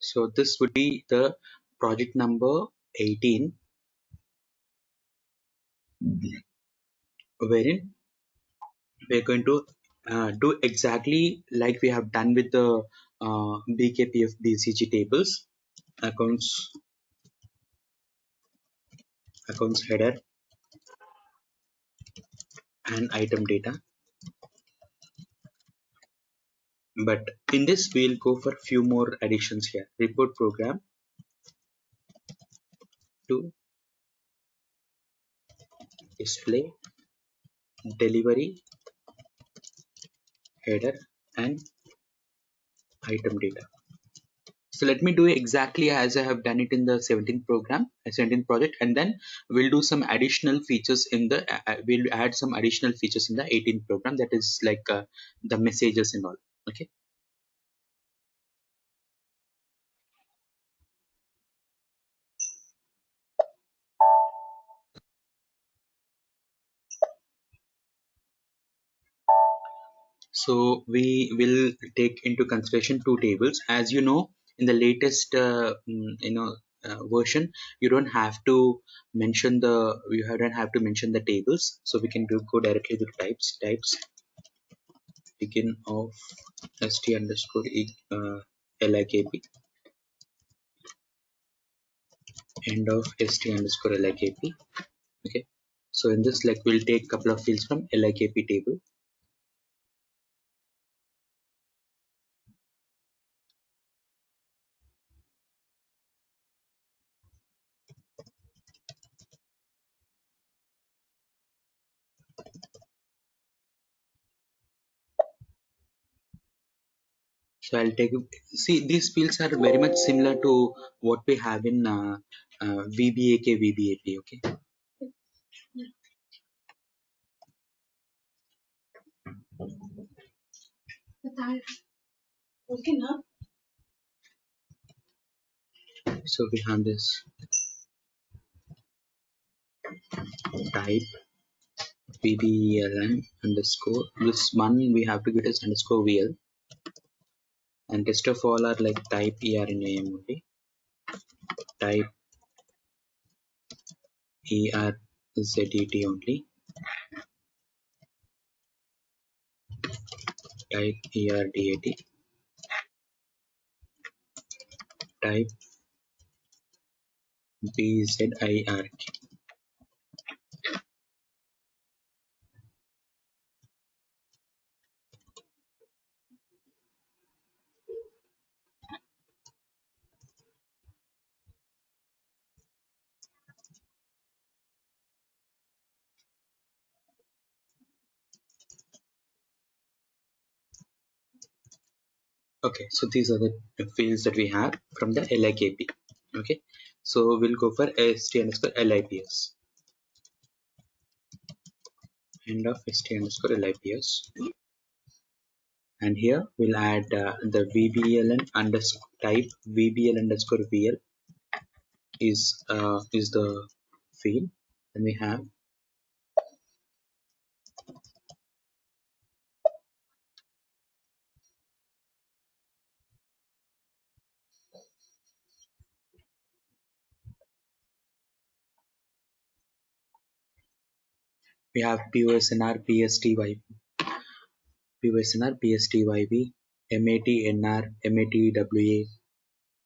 So this would be the project number 18, wherein we're going to do exactly like we have done with the BKPF BCG tables, accounts header and item data. But in this we'll go for few more additions here. Report program to display delivery header and item data. So let me do exactly as I have done it in the 17th program, 17th project, and then we'll do some additional features in the, we'll add some additional features in the 18th program, that is like the messages and all. Okay. So we will take into consideration two tables. As you know, in the latest version, you don't have to mention the the tables. So we can go directly to types begin of st underscore likp, end of st underscore likp. Okay. So in this, like, we'll take couple of fields from likp table. So I'll take, see, these fields are very much similar to what we have in VBAK, VBAP. Okay. So we have this type VBELN underscore. This one we have to get as underscore VL, and rest of all are like type ERNAM only. Type ERZET only. Type ERDAT. Type BZIRK. Okay, so these are the fields that we have from the LIKP. Okay, so we'll go for st underscore LIPS. End of st underscore LIPS. And here we'll add the VBLN underscore type VBL underscore VL is the field. Then we have POSNR, PSTY, POSNR, PSTYB, MATNR, MATWA,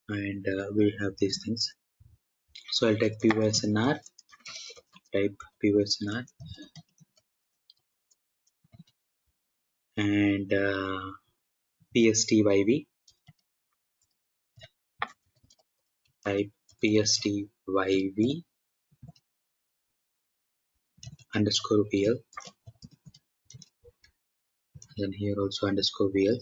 and we have these things. So I'll take POSNR, type POSNR, and PSTYB, type PSTYB underscore VL. Then here also underscore VL.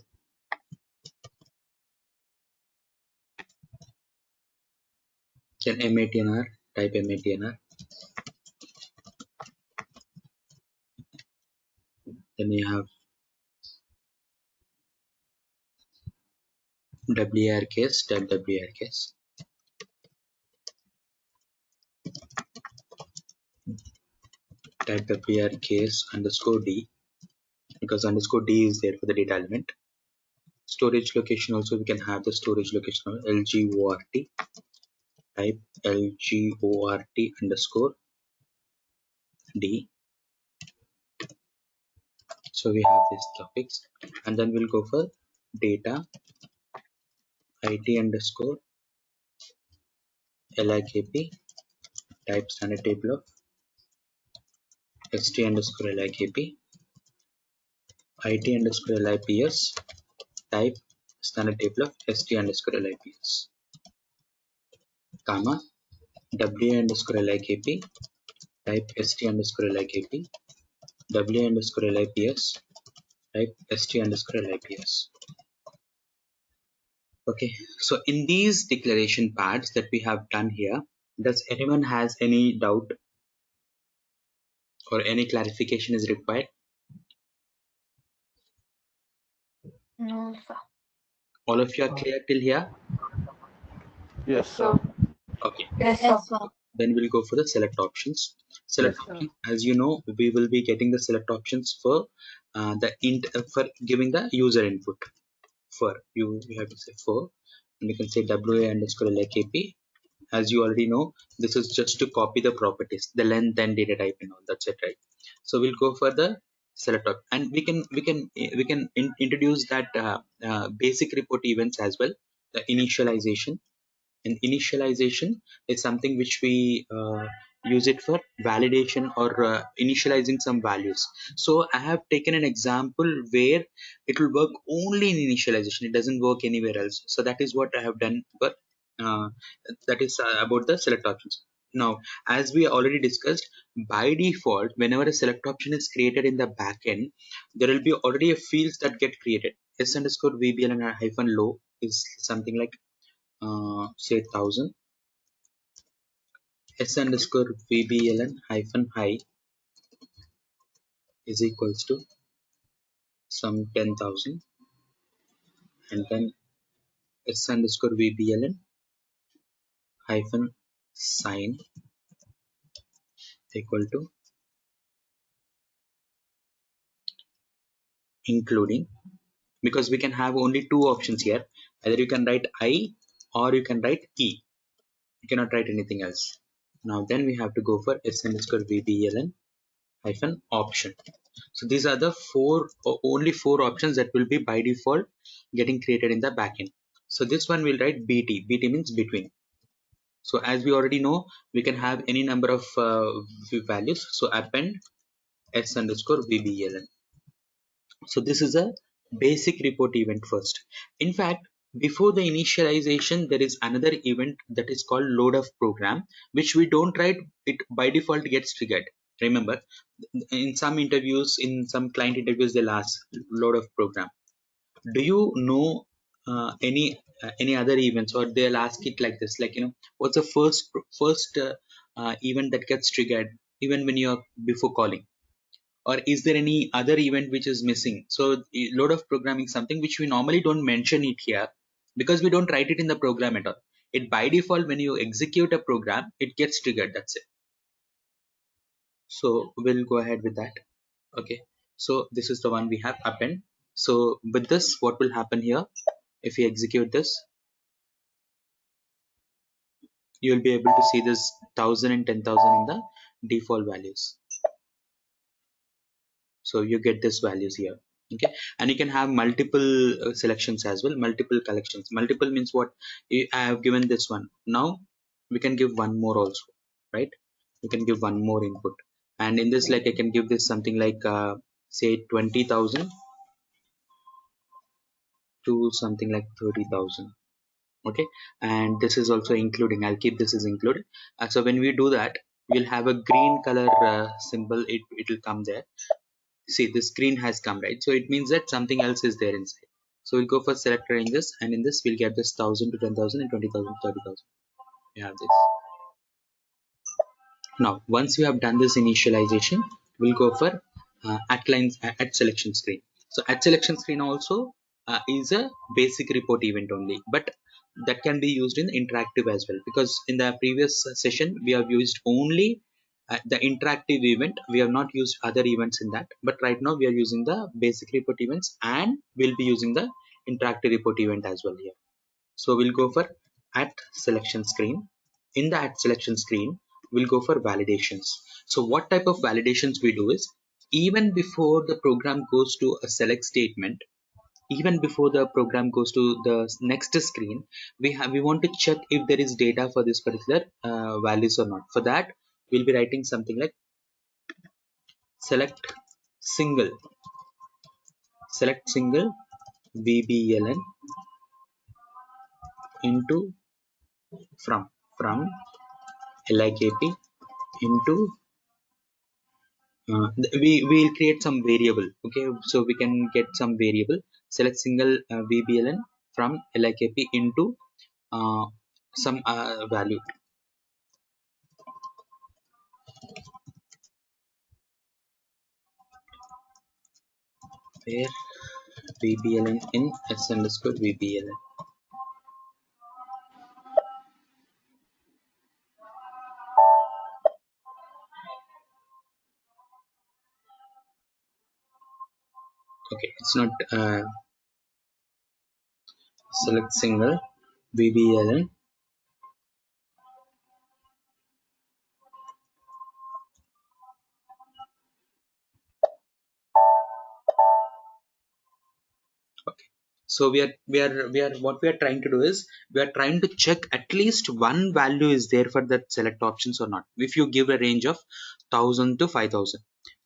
Then MATNR, type MATNR. Then you have WRKS, type WRKS. Type WRKS underscore D, because underscore D is there for the data element. Storage location also, we can have the storage location of lgort, type lgort underscore d. So we have these topics, and then we'll go for data it underscore likp, type standard table of st underscore likp, it underscore lips, type standard table of st underscore lips, comma w underscore likp, type st underscore likp, w underscore lips, type st underscore lips. Okay, so in these declaration parts that we have done here, does anyone has any doubt or any clarification is required? No, sir. All of you are clear till here? Yes, sir. Okay, Yes, sir. then we'll go for the select options. Select Yes, sir. options, as you know, we will be getting the select options for for giving the user input. For you have to say for, and you can say wa underscore lakp. As you already know, this is just to copy the properties, the length and data type and all. That's it, right? So we'll go for the select op, and we can introduce that basic report events as well. The initialization, and initialization is something which we use it for validation or initializing some values. So I have taken an example where it will work only in initialization, it doesn't work anywhere else. So that is what I have done for uh, that is about the select options. Now, as we already discussed, by default whenever a select option is created in the backend, there will be already a fields that get created. S underscore vbl and hyphen low is something like say 1000, s underscore vbln hyphen high is equals to some 10,000, and then s underscore vbln hyphen sign equal to including, because we can have only two options here, either you can write I or you can write E, you cannot write anything else. Now then we have to go for s underscore vbln hyphen option. So these are the only four options that will be by default getting created in the backend. So this one will write bt. Bt means between. So as we already know, we can have any number of values. So append s underscore vbln. So this is a basic report event first. In fact, before the initialization, there is another event that is called load of program, which we don't write, it by default gets triggered. Remember, in some interviews, in some client interviews, they'll ask load of program. Do you know any other events, or they'll ask it like this, like, what's the first event that gets triggered even when you're before calling? Or is there any other event which is missing? So load of programming, something which we normally don't mention it here because we don't write it in the program at all. It by default, when you execute a program, it gets triggered. That's it. So we'll go ahead with that. Okay. So this is the one we have append. So with this, what will happen here? If you execute this, you will be able to see this 1000 and 10,000 in the default values. So you get these values here. Okay, and you can have multiple selections as well, multiple collections. Multiple means what? I have given this one, now we can give one more also, right? We can give one more input, and in this, like, I can give this something like say 20,000 to something like 30,000. Okay, and this is also including, I'll keep this is included. So when we do that, we'll have a green color symbol, it will come there. See, the screen has come, right? So it means that something else is there inside. So we'll go for select ranges, and in this we'll get this 1000 to 10,000 and 20,000 to 30,000. We have this. Now once we have done this initialization, we'll go for at selection screen. So at selection screen also is a basic report event only, but that can be used in interactive as well, because in the previous session we have used only the interactive event. We have not used other events in that, but right now we are using the basic report events, and we'll be using the interactive report event as well here. So we'll go for at selection screen. In the at selection screen, we'll go for validations. So what type of validations we do is, even before the program goes to a select statement, even before the program goes to the next screen, we want to check if there is data for this particular values or not. For that, we'll be writing something like select single select single VBLN into from LIKP into we will create some variable. Okay, so we can get some variable, select single VBLN from LIKP into uh, some value, where VBLN in S underscore VBLN. Okay, it's not select single VBLN. Okay, so we are what we are trying to do is, we are trying to check at least one value is there for that select options or not. If you give a range of 1000 to 5000,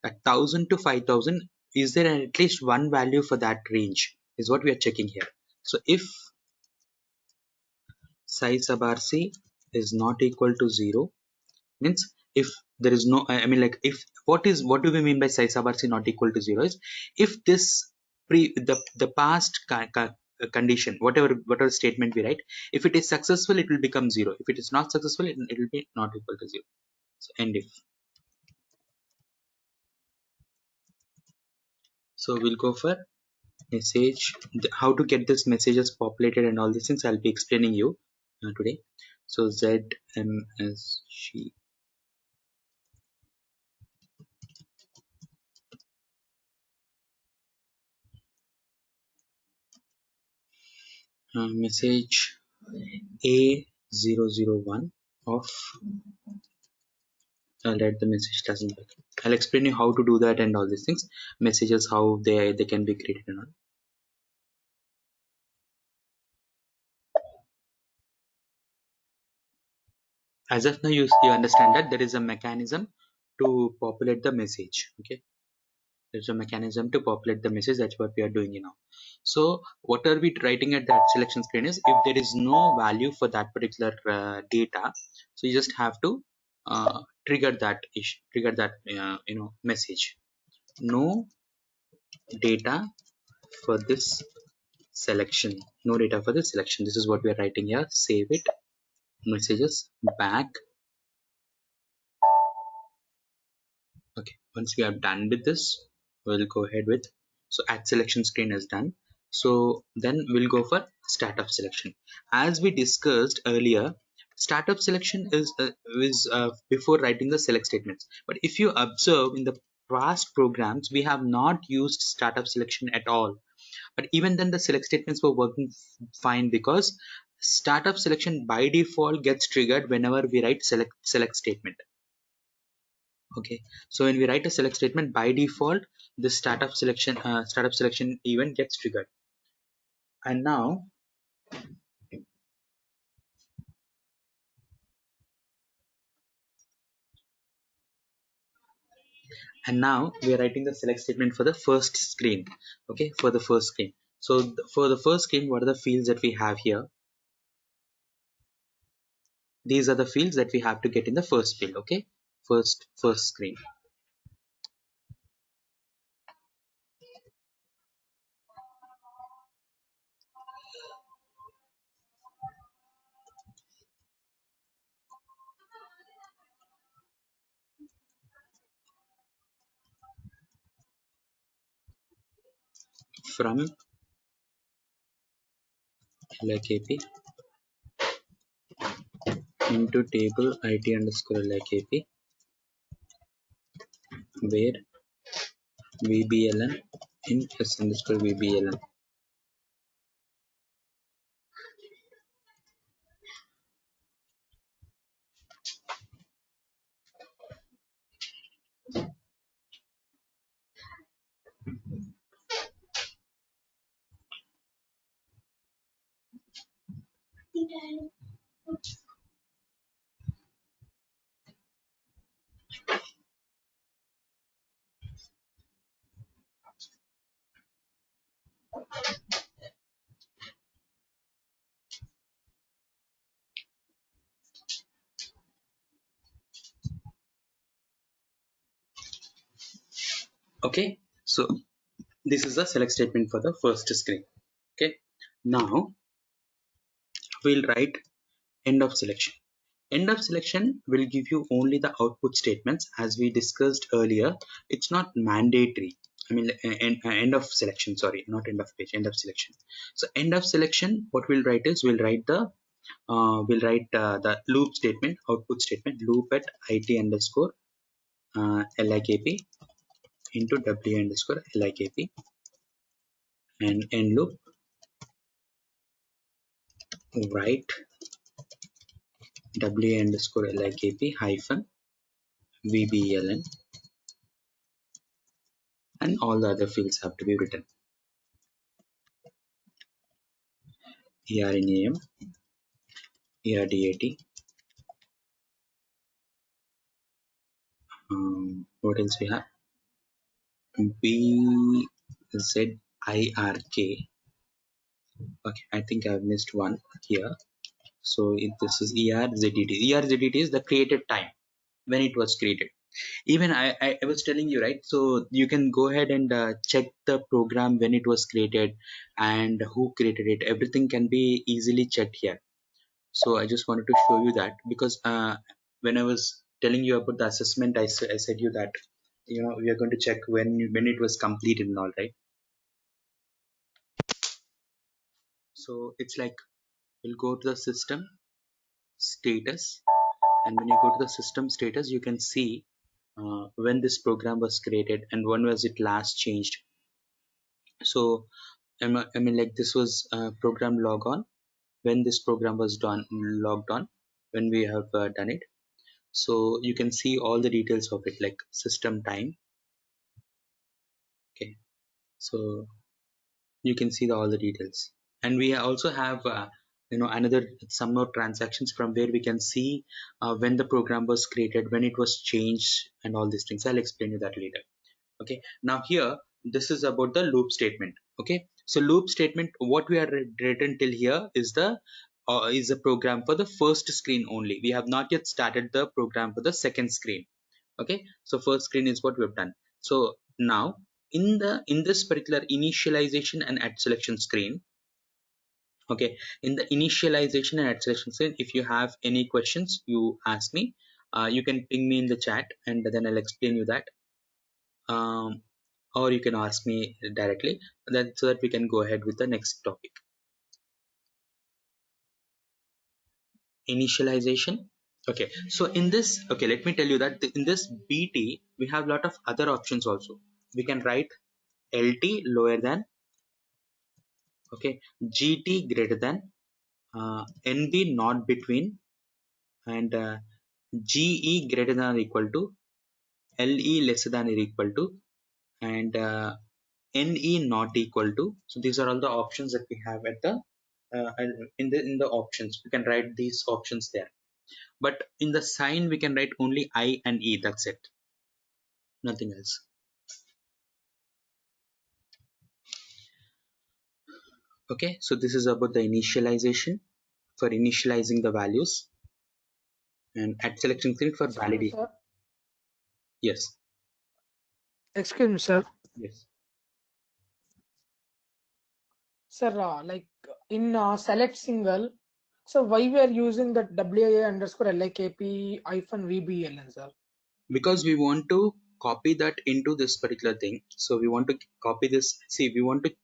at 1000 to 5000, is there at least one value for that range is what we are checking here. So if size sub rc is not equal to 0, means if there is no, I mean, like, if what do we mean by size sub rc not equal to 0 is, if this the past condition, whatever statement we write, if it is successful it will become 0, if it is not successful it will be not equal to 0. So end if. So we'll go for message, how to get this messages populated and all these things I'll be explaining you today. So ZMSG message A001 of, I'll write the message doesn't work. I'll explain you how to do that and all these things. Messages, how they can be created and all. As of now, you understand that there is a mechanism to populate the message. Okay, there's a mechanism to populate the message. That's what we are doing now. So what are we writing at that selection screen is, if there is no value for that particular data, so you just have to trigger that issue, trigger that message. No data for this selection, no data for the selection. This is what we are writing here. Save it, messages back. Okay, once we are done with this, we'll go ahead with, so at selection screen is done. So then we'll go for startup selection. As we discussed earlier, startup selection is before writing the select statements. But if you observe in the past programs, we have not used startup selection at all. But even then the select statements were working fine, because startup selection by default gets triggered whenever we write select statement. Okay, so when we write a select statement, by default the startup selection event gets triggered. And now we are writing the select statement for the first screen. Okay, for the first screen. So for the first screen, what are the fields that we have here? These are the fields that we have to get in the first field. Okay, first screen. From LIKP into table it underscore LIKP, where VBLN in S underscore VBLN. Okay, so this is the select statement for the first screen. Okay, now we'll write end of selection. End of selection will give you only the output statements as we discussed earlier. It's not mandatory. I mean, end of selection, sorry, not end of page, end of selection. So end of selection, what we'll write is the loop statement, output statement, loop at it underscore likp into w underscore likp, and end loop write w underscore likp hyphen vbln, and all the other fields have to be written. ERNAM, ERDAT, what else we have? BZIRK. Okay, I think I've missed one here. So this is ERZDT. ERZDT is the created time when it was created. Even I was telling you, right? So you can go ahead and check the program when it was created and who created it. Everything can be easily checked here. So I just wanted to show you that because when I was telling you about the assessment, I said you that we are going to check when it was completed and all, right? So it's like we'll go to the system status, and when you go to the system status, you can see when this program was created and when was it last changed. So I mean, like this was program log on when this program was done logged on when we have done it. So you can see all the details of it, like system time. Okay, so you can see all the details, and we also have another some more transactions from where we can see when the program was created, when it was changed, and all these things. I'll explain you that later. Okay, now here this is about the loop statement. Okay, so loop statement, what we are written till here is a program for the first screen only. We have not yet started the program for the second screen. Okay, so first screen is what we have done. So now in this particular initialization and at selection screen, okay, in the initialization and at selection screen, if you have any questions, you ask me. You can ping me in the chat and then I'll explain you that, or you can ask me directly, then so that we can go ahead with the next topic. Initialization. Okay, so in this, okay, let me tell you that in this bt we have a lot of other options also. We can write lt lower than, okay, gt greater than, nb not between, and ge greater than or equal to, le lesser than or equal to, and ne not equal to. So these are all the options that we have at the in the options. We can write these options there, but in the sign we can write only I and E. That's it, nothing else. Okay, so this is about the initialization for initializing the values, and at selection screen for Excuse me, validity. sir. Yes, Excuse me, sir. yes. Sir, in select single, so why we are using that WA underscore LIKP hyphen VBLN, sir? Because we want to copy that into this particular thing. So we want to copy this. See, we want to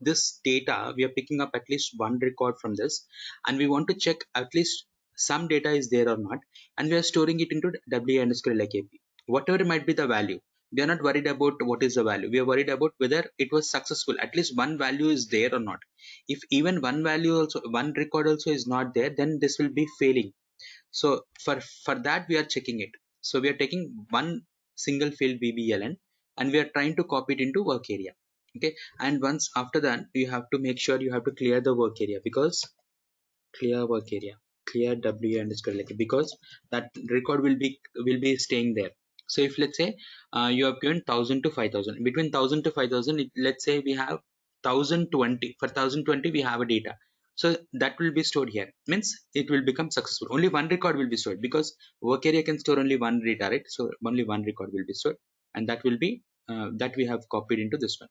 this data, we are picking up at least one record from this, and we want to check at least some data is there or not, and we are storing it into w underscore likp. Whatever might be the value, we are not worried about what is the value. We are worried about whether it was successful, at least one value is there or not. If even one value also, one record also is not there, then this will be failing. So for that we are checking it. So we are taking one single field vbln, and we are trying to copy it into work area. Okay, and once after that you have to make sure you have to clear the work area, because clear work area, clear w underscore like, because that record will be staying there. So if let's say you have given 1000 to 5000, between 1000 to 5000, let's say we have 1020, for 1020 we have a data, so that will be stored here, means it will become successful. Only one record will be stored because work area can store only one data, right? So only one record will be stored, and that will be that we have copied into this one.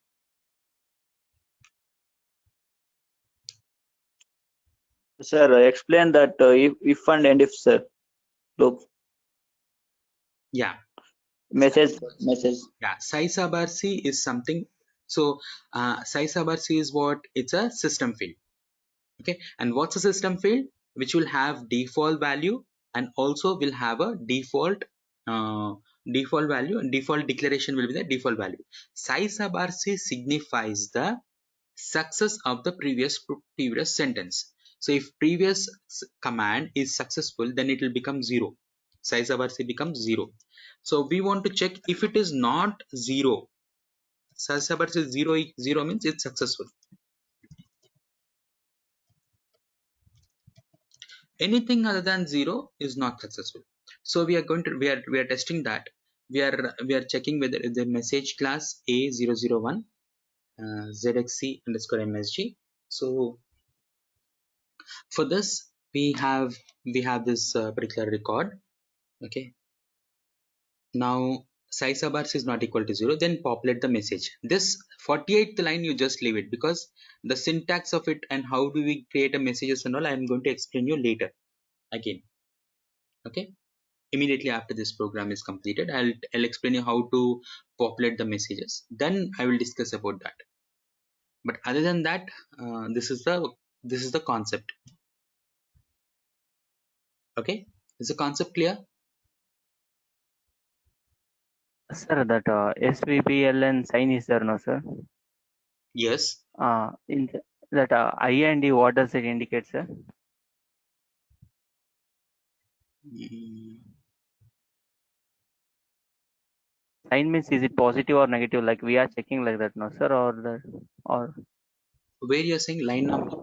Sir, explain that if and end if, sir. Look, Yeah. message. Yeah, size bar C is something. So size bar C is what? It's a system field. Okay, and what's a system field? Which will have default value and also will have a uh, default value, and default declaration will be the default value. Size bar C signifies the success of the previous sentence. So if previous command is successful, then it will become 0. Size bar C becomes 0. So we want to check if it is not 0. Size bar C 0 means it's successful. Anything other than 0 is not successful. So we are going to we are testing that. We are checking whether the message class A001 ZXC underscore MSG. So for this we have this particular record. Okay, now size of bars is not equal to 0, then populate the message. This 48th line you just leave it, because the syntax of it and how do we create a messages and all I am going to explain you later again. Okay, immediately after this program is completed, I'll explain you how to populate the messages, then I will discuss about that. But other than that, this is the concept. Okay, is the concept clear? Sir, that SVPLN sign is there, no, sir? Yes. That I and D, what does it indicate, sir? Mm, Sign means is it positive or negative? Like we are checking like that, no, sir? Or where you're saying line number?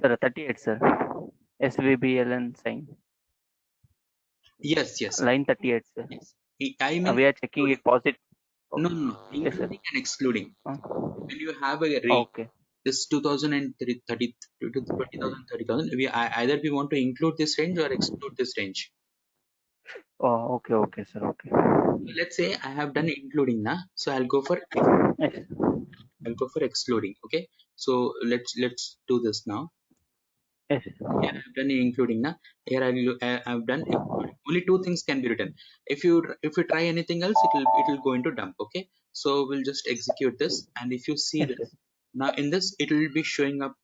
sir, 38, sir. SVPLN sign. Yes, yes, Line 38, sir. yes. I mean We are checking including. it positive. No, no, no, Yes, sir. including and excluding. Uh, When you have a range, okay. this 2030 to 20,000, 30,000, either we want to include this range or exclude this range. Oh, okay, okay, sir. Okay. So let's say I have done including now, so Yes. I'll go for excluding. Okay, so let's do this now. Yes. Here I have done including now. Here I've done excluding. Only two things can be written. If you try anything else, it will go into dump. Okay, so we'll just execute this, and if you see Yes, sir. this now in this, it will be showing up.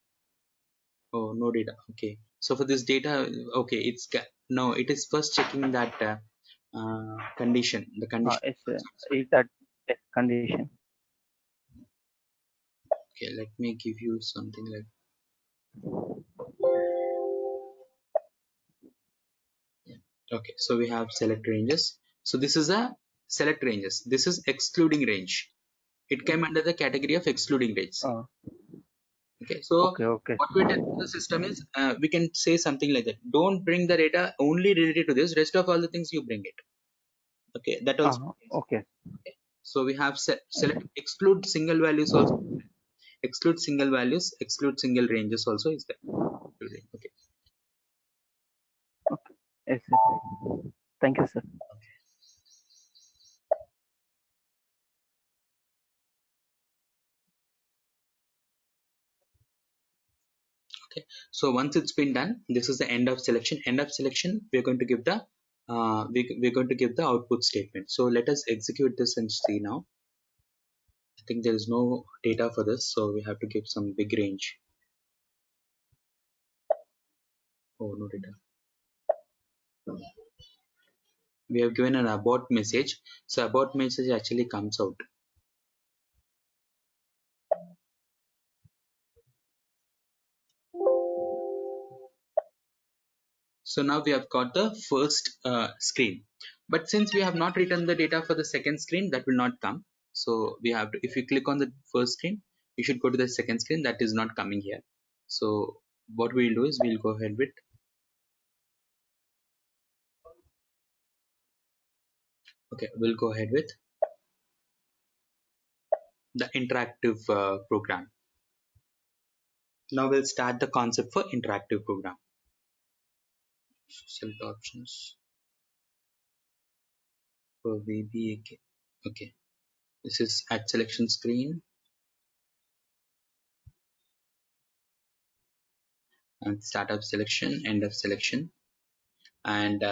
Oh, no data. Okay, so for this data, okay, no, it is first checking that condition. The condition Yes, is not sir. satisfied. Is that yes, condition? Okay, let me give you something like, yeah. Okay, so we have select ranges. So this is a select ranges. This is excluding range. It came under the category of excluding range. Uh, Okay, so okay, okay. what we tell the system is we can say something like that. Don't bring the data only related to this. Rest of all the things you bring it. Okay, that also. Okay. Okay. So we have select exclude single values also. Exclude single values, exclude single ranges also is there. Okay. Okay. Yes, sir. Thank you, sir. Okay, so once it's been done, this is the end of selection. End of selection, we're going to give the we're going to give the output statement. So let us execute this and see now. I think there is no data for this, so we have to give some big range. Oh, no data. We have given an abort message, so abort message actually comes out. So now we have got the first screen, but since we have not written the data for the second screen, that will not come. So we have to, if you click on the first screen, you should go to the second screen, that is not coming here. So what we'll do is we'll go ahead with the interactive program. Now we'll start the concept for interactive program. Select options for VBA. Okay, this is at selection screen and startup selection, end of selection. And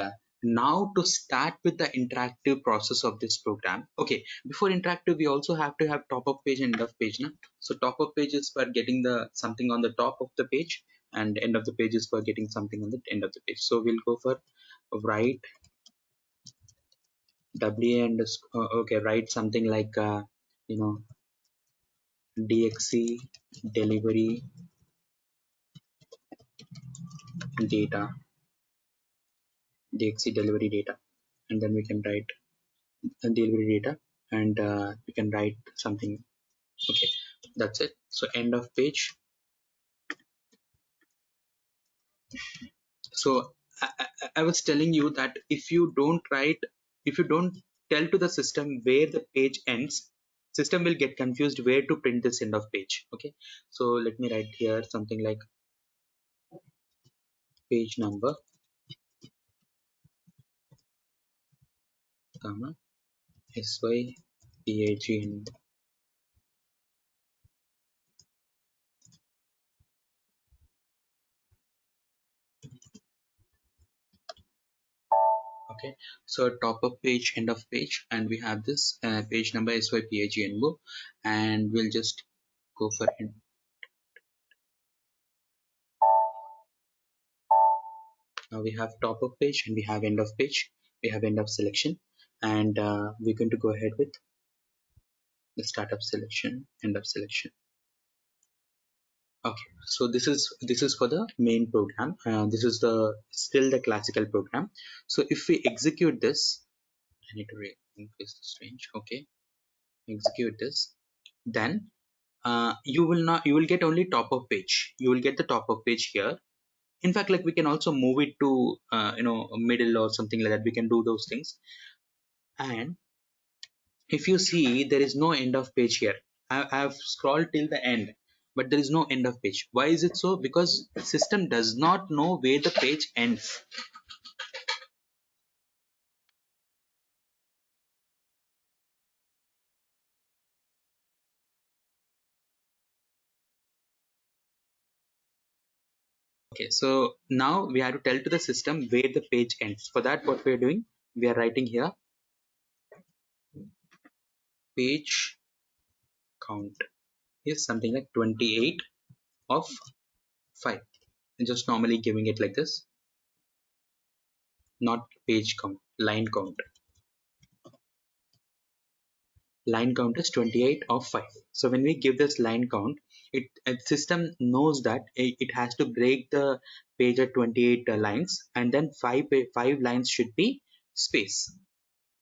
now to start with the interactive process of this program. Okay, before interactive, we also have to have top of page and end of page. Na? So top of page is for getting the something on the top of the page, and end of the page is for getting something on the end of the page. So we'll go for write WA and okay, write something like you know DXC delivery data, DXC delivery data, and then we can write delivery data, and we can write something. Okay, that's it. So end of page. So I was telling you that if you don't tell to the system where the page ends, system will get confused where to print this end of page. Okay, so let me write here something like page number, comma SYPAG. Okay, so top of page, end of page, and we have this page number SYPAG, and we'll just go for it. Now we have top of page and we have end of page, we have end of selection, and we're going to go ahead with the startup selection, end of selection. Okay, so this is for the main program. This is the still the classical program. So if we execute this, I need to increase this range. Okay, execute this, then you will get only top of page. You will get the top of page here. In fact, like we can also move it to middle or something like that. We can do those things. And if you see, there is no end of page here. I have scrolled till the end, but there is no end of page. Why is it so? Because system does not know where the page ends. Okay, so now we have to tell to the system where the page ends. For that, what we are doing, we are writing here page count is something like 28 of 5. And just normally giving it like this, not page count, line count. Line count is 28 of 5. So when we give this line count, system knows that it has to break the page at 28 lines, and then 5 lines should be space.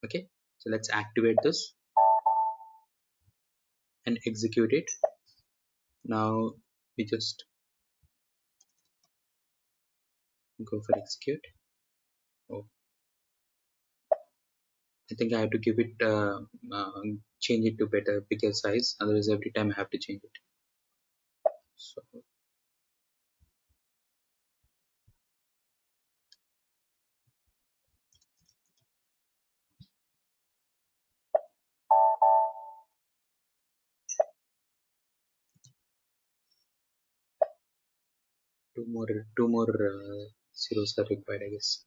Okay, so let's activate this and execute it. Now we just go for execute. Oh, I think I have to give it change it to bigger size, otherwise every time I have to change it. So two more zeros are required, I guess.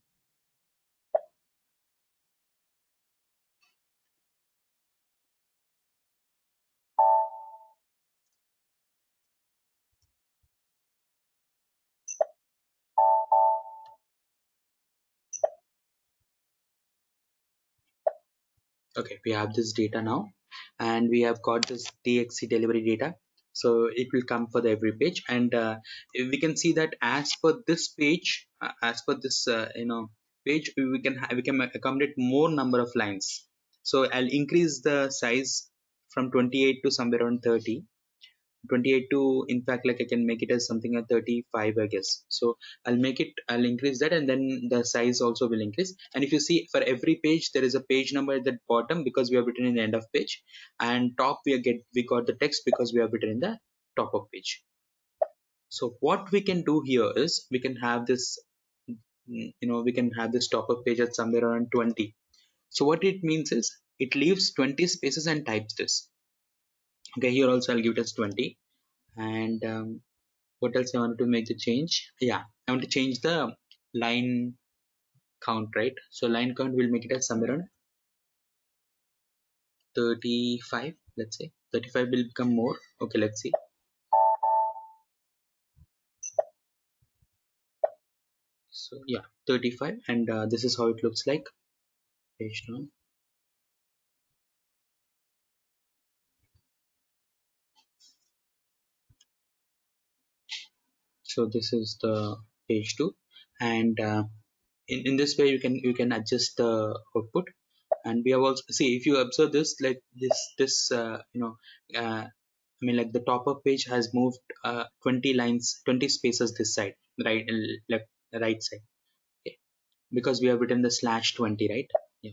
Okay, we have this data now, and we have got this DXC delivery data. So it will come for the every page, and we can see that as per this page, as per this page, we can accommodate more number of lines. So I'll increase the size from 28 to somewhere around 30. 28 to, in fact, like I can make it as something like 35, I guess. So I'll increase that, and then the size also will increase. And if you see, for every page there is a page number at the bottom because we have written in the end of page, and top we got the text because we have written in the top of page. So what we can do here is we can have this, we can have this top of page at somewhere around 20. So what it means is it leaves 20 spaces and types this. Okay, here also I'll give it as 20. And what else I wanted to make the change? Yeah, I want to change the line count, right? So line count will make it as somewhere around 35, let's say. 35 will become more. Okay, let's see. So yeah, 35, and this is how it looks like. Page down. So this is the page 2, and in this way you can adjust the output. And we have also, see, if you observe this, like this I mean, like the top of page has moved 20 lines, 20 spaces this side, right, left, right side. Okay. Because we have written the /20, right? Yeah.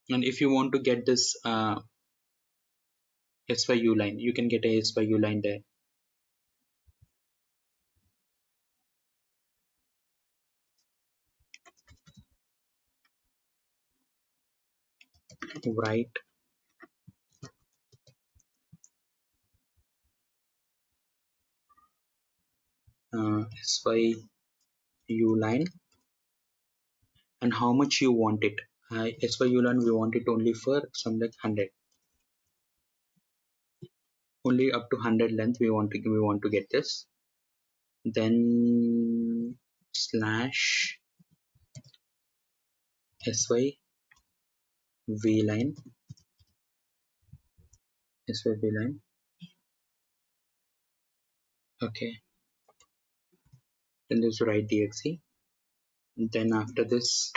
And if you want to get this SYU line, you can get a SYU line there. Right. SYU line, and how much you want it. SYU line, we want it only for some like 100. Only up to 100 length we want to get this. Then slash SYV line, SYV line. Okay. Then there's write DXE. Then after this,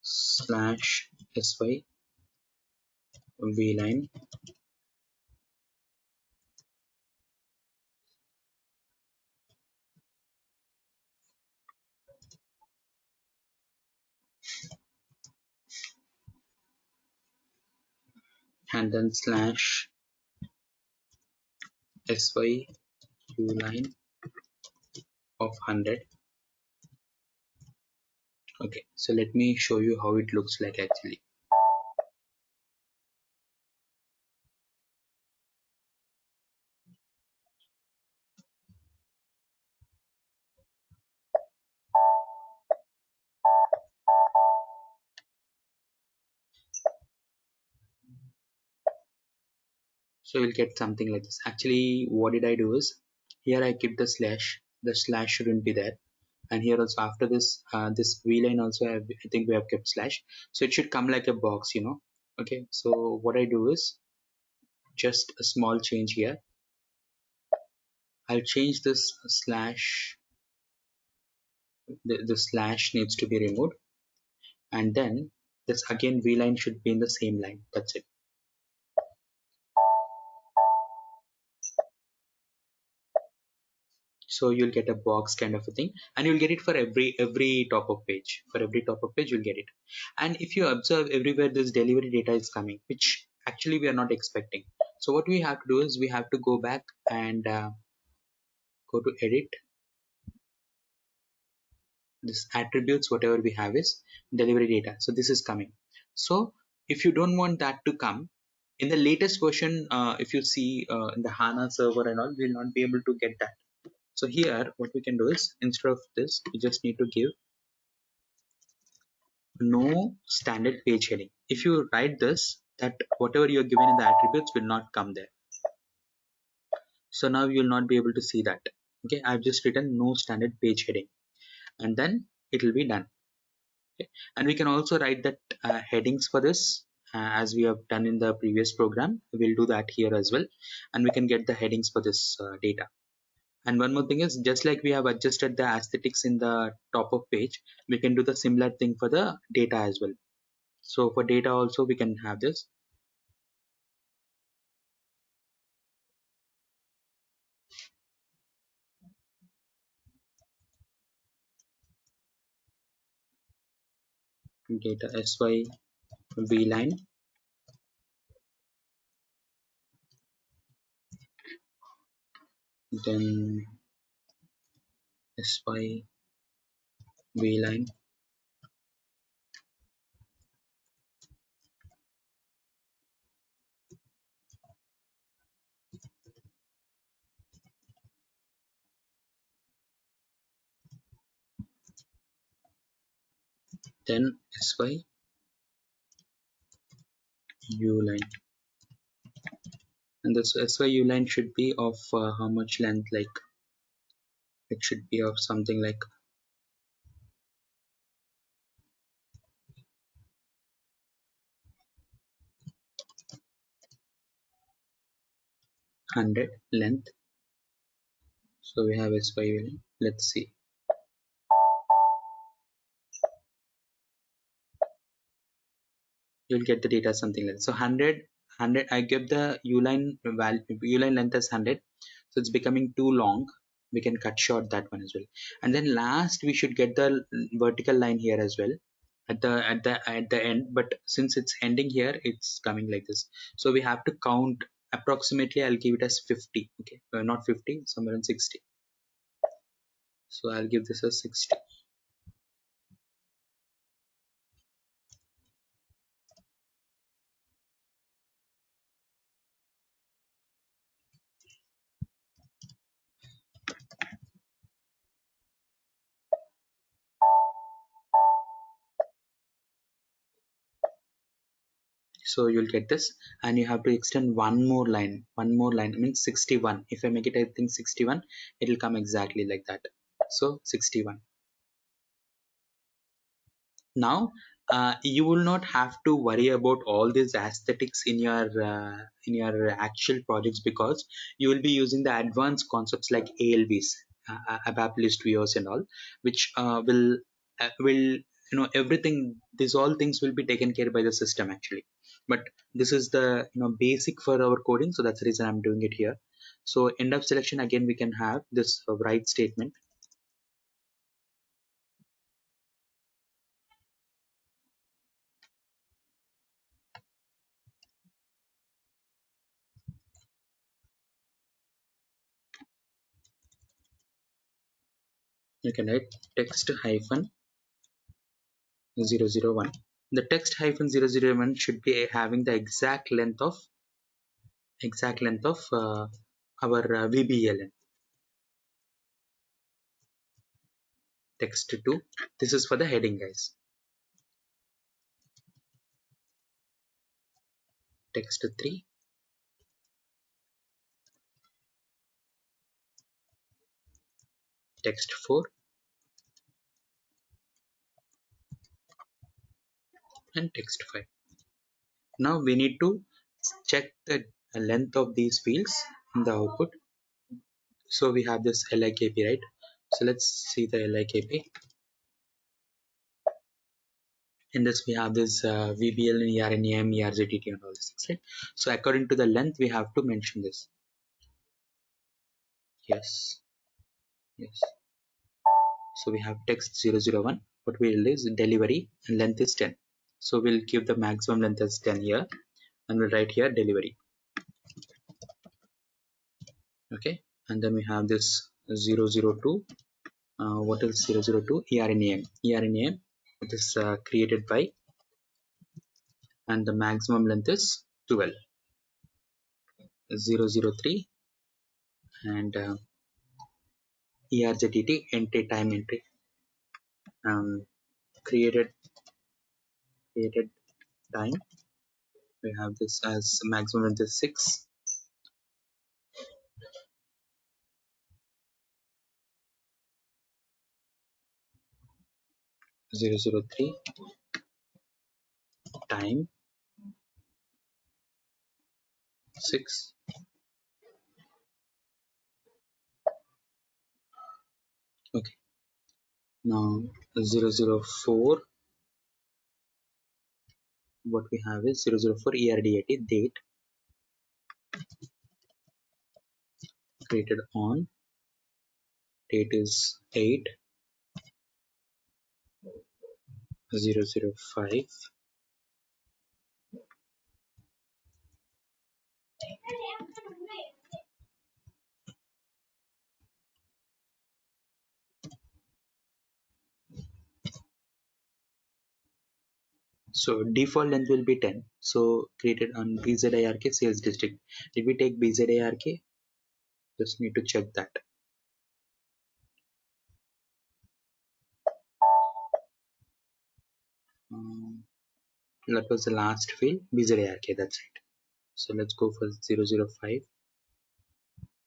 slash SYV line, and then slash SYU line of 100. Okay, so let me show you how it looks like actually. So you'll get something like this. Actually, what did I do is, here I keep the slash shouldn't be there. And here also, after this, this V line also, I think we have kept slash. So it should come like a box. Okay, so what I do is just a small change here. I'll change this slash, the slash needs to be removed. And then this again, V line should be in the same line. That's it. So you'll get a box kind of a thing, and you'll get it for every top of page. For every top of page, you'll get it. And if you observe, everywhere this delivery data is coming, which actually we are not expecting. So what we have to do is we have to go back and go to edit. This attributes, whatever we have is delivery data. So this is coming. So if you don't want that to come in the latest version, if you see in the HANA server and all, we'll not be able to get that. So here, what we can do is, instead of this, we just need to give no standard page heading. If you write this, that whatever you are given in the attributes will not come there. So now you will not be able to see that. Okay, I've just written no standard page heading, and then it will be done. Okay. And we can also write that headings for this, as we have done in the previous program. We'll do that here as well, and we can get the headings for this data. And one more thing is, just like we have adjusted the aesthetics in the top of page, we can do the similar thing for the data as well. So for data also we can have this. Data sy vline, then sy vline, then sy uline, and this sy uline should be of how much length, like it should be of something like 100 length. So we have sy uline. Let's see. You'll get the data something like that. So 100, I give the uline value, uline length as 100. So it's becoming too long. We can cut short that one as well. And then last we should get the vertical line here as well at the end. But since it's ending here, it's coming like this. So we have to count approximately. I'll give it as 50. Okay, not 50, somewhere in 60. So I'll give this as 60. So you'll get this, and you have to extend one more line. Means 61. If I make it, I think 61, it'll come exactly like that. So 61. Now you will not have to worry about all these aesthetics in your actual projects, because you will be using the advanced concepts like ALVs, ABAP list views and all, which will everything. These all things will be taken care by the system actually. But this is the basic for our coding, so that's the reason I'm doing it here. So end of selection, again we can have this write statement. You can write text hyphen 001. The text hyphen 001 should be having the exact length of our VBLN text 2. This is for the heading, guys. Text 3, text 4, and text 5. Now we need to check the length of these fields in the output. So we have this LIKP, right? So let's see the LIKP. In this we have this VBL, ERNAM, ERZTT and all this things, right? So according to the length we have to mention this. Yes, yes. So we have text 001. What we will is delivery and length is 10. So we'll give the maximum length as 10 here, and we'll write here delivery. Okay, and then we have this 002. What is 002? ERNAM. ERNAM. It is created by, and the maximum length is 12. 003 and ERZTT entry time entry. Created time. We have this as maximum length is 6. 003 time 6. Okay, now 004 what we have is 004 ERDAT date created on, date is 8/005. So default length will be 10. So created on BZIRK sales district. Did we take BZIRK? Just need to check that. Um, that was the last field, BZIRK, that's right. So let's go for 005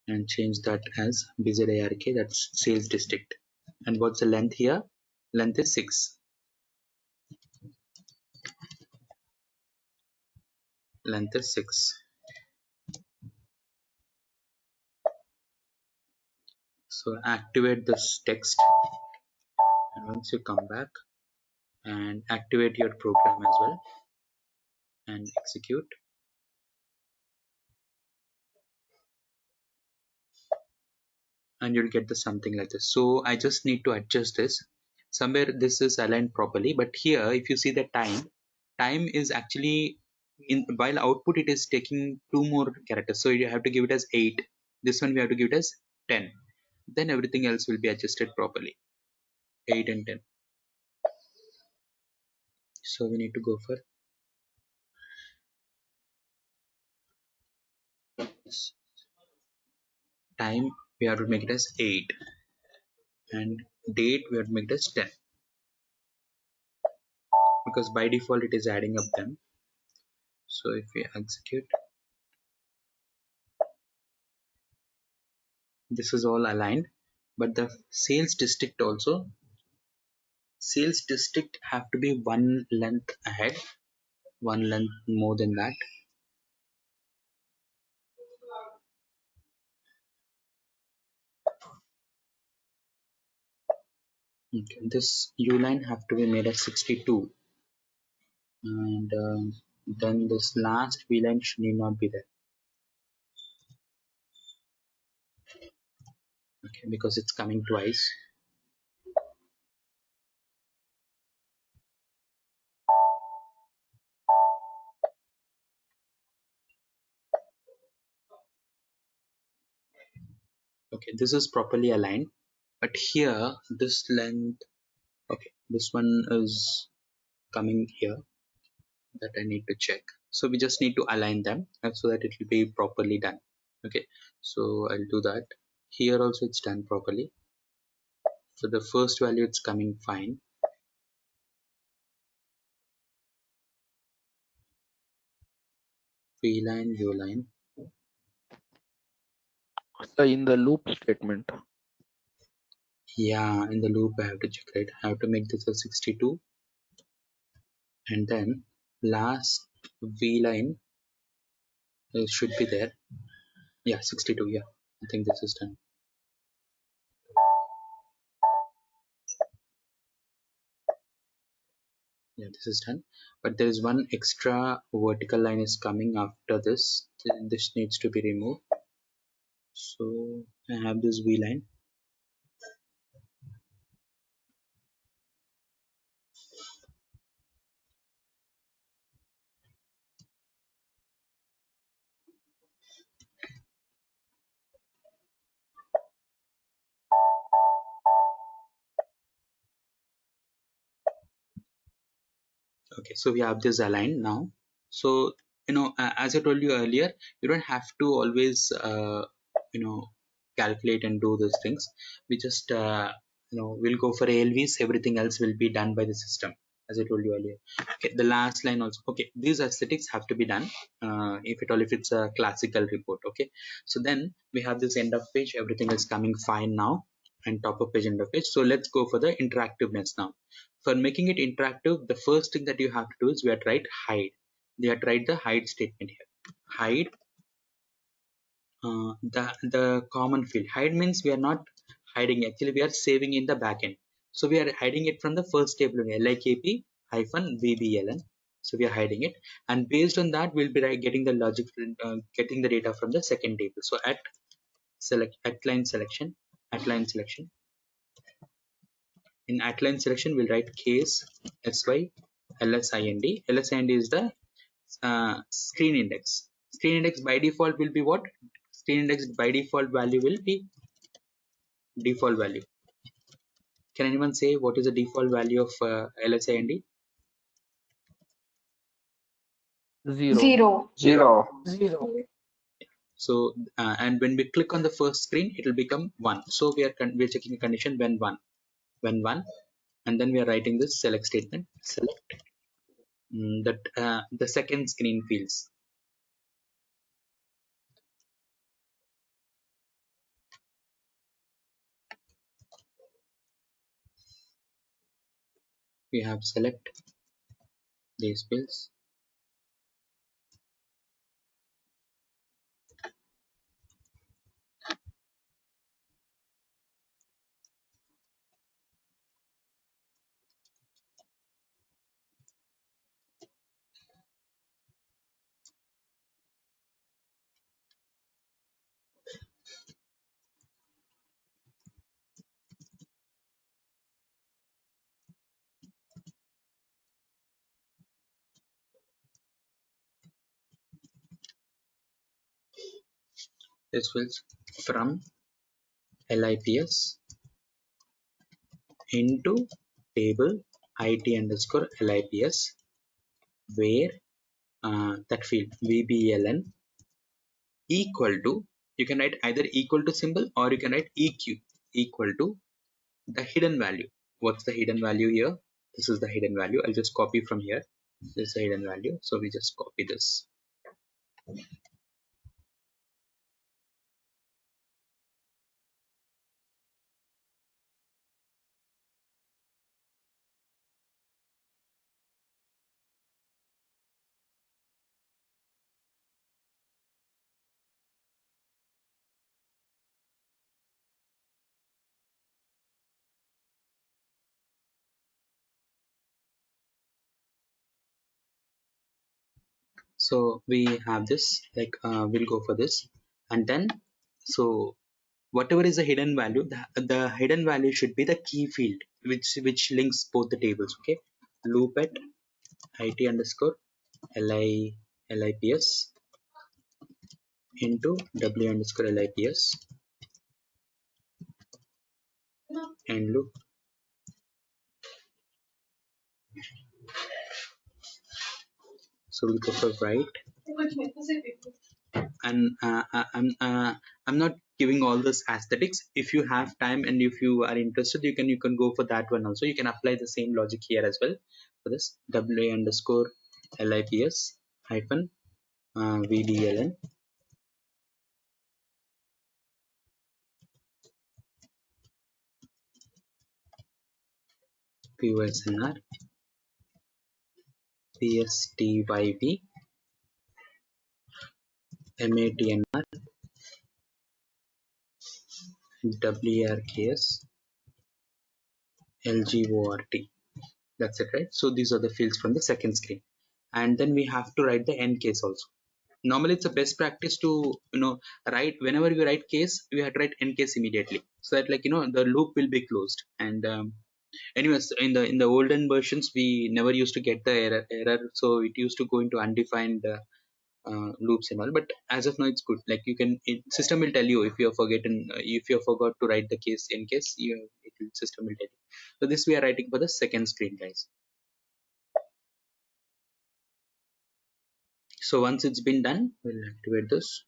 and change that as BZIRK, that's sales district. And what's the length here? Length is 6. Length is 6. So activate this text, and once you come back and activate your program as well and execute, and you'll get the something like this. So I just need to adjust this. Somewhere this is aligned properly, but here if you see the time is actually in, while output it is taking 2 more characters. So you have to give it as 8. This one we have to give it as 10. Then everything else will be adjusted properly. 8 and 10. So we need to go for time, we have to make it as 8, and date we have to make it as 10, because by default it is adding up them. So if we execute, this is all aligned, but the sales district also, sales district have to be one length ahead, one length more than that. Okay, this U line have to be made as 62, and then this last V line should need not be there. Okay, because it's coming twice. Okay, this is properly aligned, but here this length, okay, this one is coming here, that I need to check. So we just need to align them so that it will be properly done. Okay, so I'll do that. Here also it's done properly. So the first value it's coming fine. V line, U line. So in the loop statement, Yeah, in the loop I have to check, right? I have to make this a 62, and then last V line should be there. Yeah, 62. Yeah, I think this is done. Yeah, this is done, but there is one extra vertical line is coming after this. This needs to be removed. So I have this V line. Okay, so we have this aligned now. So as I told you earlier, you don't have to always you know calculate and do those things. We just we'll go for ALVs. Everything else will be done by the system, as I told you earlier. Okay, the last line also. Okay, these aesthetics have to be done if at all, if it's a classical report. Okay, so then we have this end of page. Everything is coming fine now, and top of page, end of page. So let's go for the interactiveness now. For making it interactive, the first thing that you have to do is we have to write hide. We have to write the hide statement here. Hide the common field. Hide means we are not hiding. Actually, we are saving in the backend. So we are hiding it from the first table, likap -vbln. So we are hiding it, and based on that we'll be getting the logic, getting the data from the second table. So at line selection, in at line selection we'll write case sy lsind. Lsind is the screen index. Screen index by default will be what? Screen index by default value will be default value. Can anyone say what is the default value of lsind? 0. 0. 0. So and when we click on the first screen it will become 1. So we're checking the condition when 1, and then we are writing this select statement, select that the second screen fields. We have select these fields. This fields from lips into table it underscore lips, where that field vbln equal to, you can write either equal to symbol or you can write eq, equal to the hidden value. What's the hidden value here? This is the hidden value. I'll just copy from here. This is the hidden value, so we just copy this. So we have this, like we'll go for this, and then so whatever is the hidden value, the hidden value should be the key field which links both the tables. Okay, loop at it underscore li lips into w underscore lips and loop. So we'll go for right, and I'm not giving all this aesthetics. If you have time and if you are interested, you can go for that one also. You can apply the same logic here as well for this wa underscore lips hyphen vdln pysnr pstyv matnr wrks lgort. That's it, right? So these are the fields from the second screen, and then we have to write the end case also. Normally it's a best practice to write, whenever we write case we have to write end case immediately, so that like the loop will be closed. And anyways, in the olden versions we never used to get the error, so it used to go into undefined loops and all. But as of now it's good, like system will tell you if you have forgotten, if you have forgot to write the case in case system will tell you. So this we are writing for the second screen, guys. So once it's been done, we'll activate this.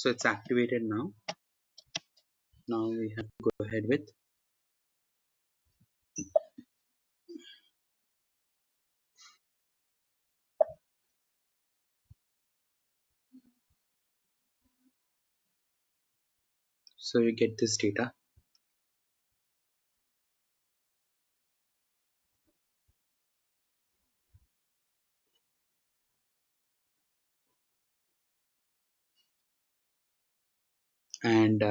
So it's activated now. Now we have to go ahead with so you get this data. And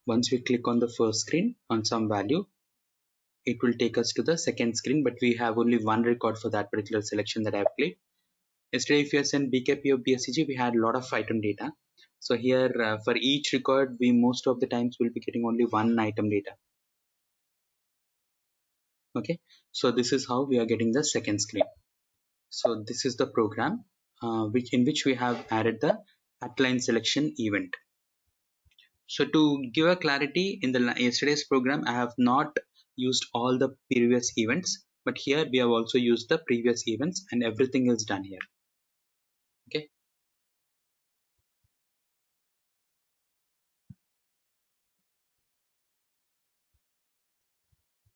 once we click on the first screen on some value, it will take us to the second screen, but we have only one record for that particular selection that I've played. Yesterday, if you have sent BKP or BSCG, we had a lot of item data. So here, for each record, we most of the times will be getting only one item data. Okay, so this is how we are getting the second screen. So this is the program in which we have added the at-line selection event. So to give a clarity, in the yesterday's program, I have not used all the previous events, but here we have also used the previous events and everything is done here.